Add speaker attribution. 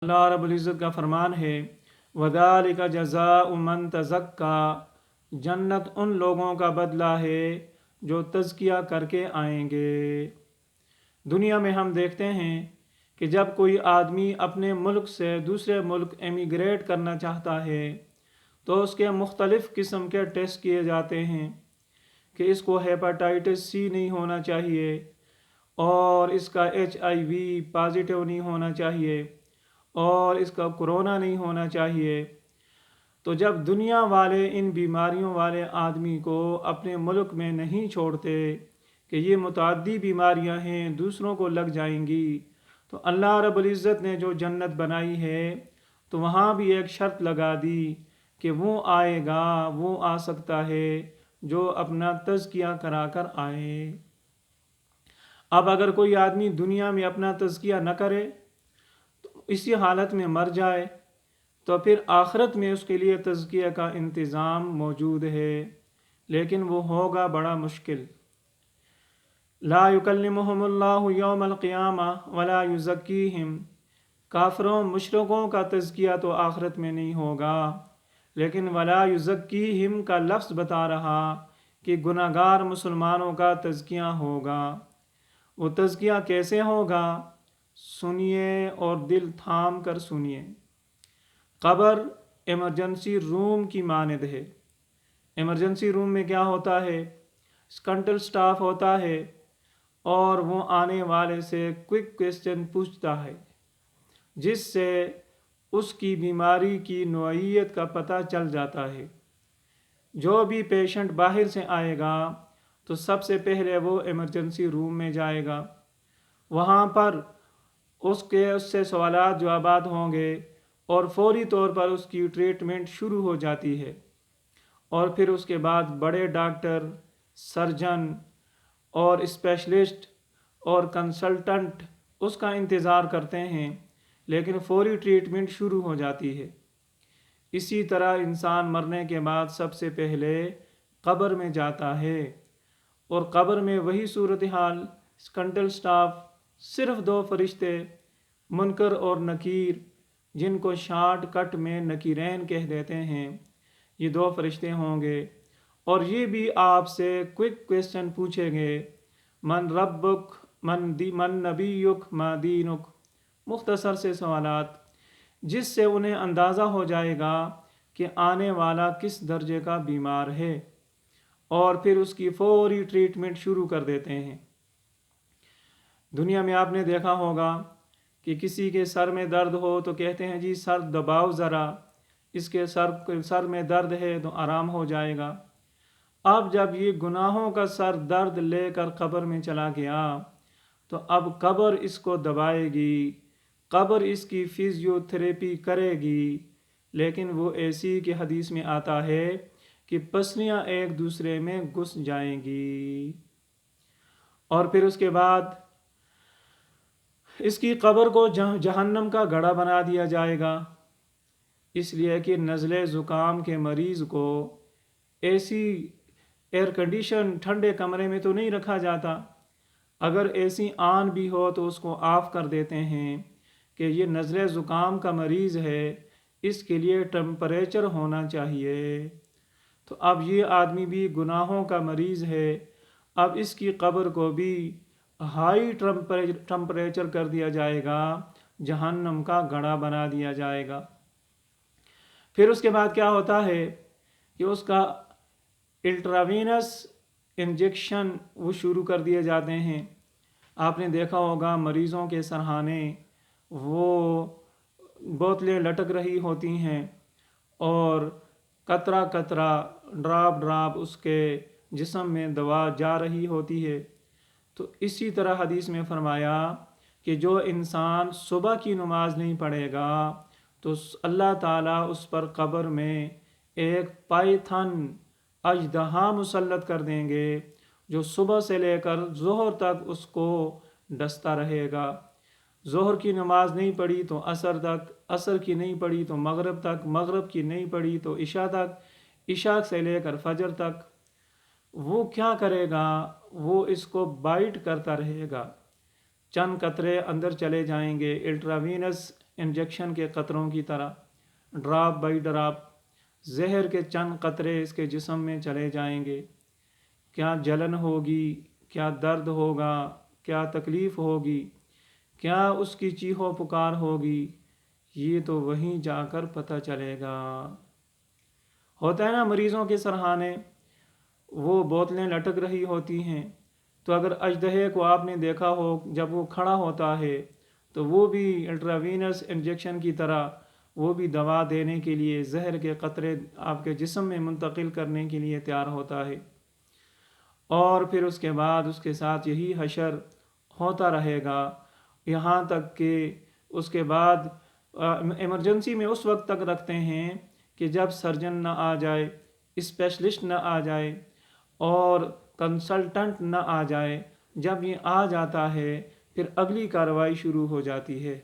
Speaker 1: अल्लाह रब्बुल इज़्ज़त का फरमान है, वज़ालिका जज़ाउ मन तज़क्का, जन्नत उन लोगों का बदला है जो तज़किया करके आएंगे। दुनिया में हम देखते हैं कि जब कोई आदमी अपने मुल्क से दूसरे मुल्क एमिग्रेट करना चाहता है तो उसके मुख्तलिफ़ किस्म के टेस्ट किए जाते हैं कि इसको हेपाटाइटिस सी नहीं होना चाहिए और इसका HIV पॉजिटिव नहीं होना चाहिए और इसका कोरोना नहीं होना चाहिए। तो जब दुनिया वाले इन बीमारियों वाले आदमी को अपने मुल्क में नहीं छोड़ते कि ये मुतअद्दी बीमारियां हैं, दूसरों को लग जाएंगी, तो अल्लाह रब्बुल इज़्ज़त ने जो जन्नत बनाई है तो वहाँ भी एक शर्त लगा दी कि वो आएगा, वो आ सकता है जो अपना तज़किया करा कर आए। अब अगर कोई आदमी दुनिया में अपना तज़किया न करे तो इसी हालत में मर जाए तो फिर आखिरत में उसके लिए तज़किया का इंतज़ाम मौजूद है, लेकिन वो होगा बड़ा मुश्किल। ला युकल्लिमुहुमुल्लाहु यौमल क़ियामा वला युज़क्कीहिम, काफ़िरों मुशरिकों का तज़किया तो आखिरत में नहीं होगा, लेकिन वला युज़क्कीहिम का लफ्ज़ बता रहा कि गुनाहगार मुसलमानों का तज़किया होगा। वो तज़किया कैसे होगा? सुनिए और दिल थाम कर सुनिए। क़ब्र एमरजेंसी रूम की मानद है। एमरजेंसी रूम में क्या होता है? स्कंटल स्टाफ होता है और वो आने वाले से क्विक क्वेश्चन पूछता है जिससे उसकी बीमारी की नौइयत का पता चल जाता है। जो भी पेशेंट बाहर से आएगा तो सबसे पहले वो इमरजेंसी रूम में जाएगा। वहाँ पर उससे सवालात जवाबात होंगे और फौरी तौर पर उसकी ट्रीटमेंट शुरू हो जाती है। और फिर उसके बाद बड़े डॉक्टर, सर्जन और स्पेशलिस्ट और कंसल्टेंट उसका इंतज़ार करते हैं, लेकिन फौरी ट्रीटमेंट शुरू हो जाती है। इसी तरह इंसान मरने के बाद सबसे पहले क़ब्र में जाता है और क़ब्र में वही सूरत हाल, स्कंटल स्टाफ, सिर्फ दो फरिश्ते मुनकर और नकीर, जिनको शॉर्ट कट में नकीरैन कह देते हैं, ये दो फरिश्ते होंगे और ये भी आपसे क्विक क्वेश्चन पूछेंगे, मन रब्बुक, मन नबीयुक, मा दीनुक, मुख्तसर से सवालात जिससे उन्हें अंदाज़ा हो जाएगा कि आने वाला किस दर्जे का बीमार है और फिर उसकी फौरी ट्रीटमेंट शुरू कर देते हैं। दुनिया में आपने देखा होगा कि किसी के सर में दर्द हो तो कहते हैं जी सर दबाओ ज़रा, इसके सर में दर्द है तो आराम हो जाएगा। अब जब ये गुनाहों का सर दर्द लेकर क़ब्र में चला गया तो अब क़ब्र इसको दबाएगी, क़ब्र इसकी फिजियोथेरेपी करेगी, लेकिन वो ऐसी कि हदीस में आता है कि पसलियाँ एक दूसरे में घुस जाएंगी। और फिर उसके बाद इसकी क़ब्र को जहन्नम का गड़ा बना दिया जाएगा, इसलिए कि नज़ले ज़ुकाम के मरीज़ को ऐसी एयर कंडीशन ठंडे कमरे में तो नहीं रखा जाता। अगर ऐसी आन भी हो तो उसको ऑफ़ कर देते हैं कि ये नज़ले ज़ुकाम का मरीज़ है, इसके लिए टेम्परेचर होना चाहिए। तो अब ये आदमी भी गुनाहों का मरीज़ है, अब इसकी क़ब्र को भी हाई टेम्परेचर कर दिया जाएगा, जहन्नम का गड़ा बना दिया जाएगा। फिर उसके बाद क्या होता है कि उसका इंट्रावीनस इंजेक्शन वो शुरू कर दिए जाते हैं। आपने देखा होगा मरीज़ों के सरहाने वो बोतलें लटक रही होती हैं और कतरा कतरा, ड्राप ड्राप उसके जिस्म में दवा जा रही होती है। तो इसी तरह हदीस में फरमाया कि जो इंसान सुबह की नमाज नहीं पढ़ेगा तो अल्लाह ताला उस पर क़ब्र में एक पाइथन अजदहा मुसल्लत कर देंगे जो सुबह से लेकर ज़ोहर तक उसको डसता रहेगा। ज़ोहर की नमाज नहीं पढ़ी तो असर तक, असर की नहीं पढ़ी तो मगरिब तक, मगरिब की नहीं पढ़ी तो इशा तक, इशा से लेकर फजर तक। वो क्या करेगा? वो इसको बाइट करता रहेगा, चंद कतरे अंदर चले जाएंगे, इंट्रावीनस इंजेक्शन के क़तरों की तरह, ड्रॉप बाई ड्रॉप जहर के चंद कतरे इसके जिस्म में चले जाएंगे। क्या जलन होगी, क्या दर्द होगा, क्या तकलीफ़ होगी, क्या उसकी चीखो पुकार होगी, ये तो वहीं जाकर पता चलेगा। होता है ना, मरीज़ों के सरहाने वो बोतलें लटक रही होती हैं, तो अगर अजदहे को आपने देखा हो जब वो खड़ा होता है तो वो भी इंट्रावीनस इंजेक्शन की तरह वो भी दवा देने के लिए, जहर के क़तरे आपके जिस्म में मुंतकिल करने के लिए तैयार होता है। और फिर उसके बाद उसके साथ यही हशर होता रहेगा, यहाँ तक कि उसके बाद इमरजेंसी में उस वक्त तक रखते हैं कि जब सर्जन ना आ जाए, स्पेशलिस्ट ना आ जाए और कंसल्टेंट ना आ जाए। जब ये आ जाता है फिर अगली कार्रवाई शुरू हो जाती है।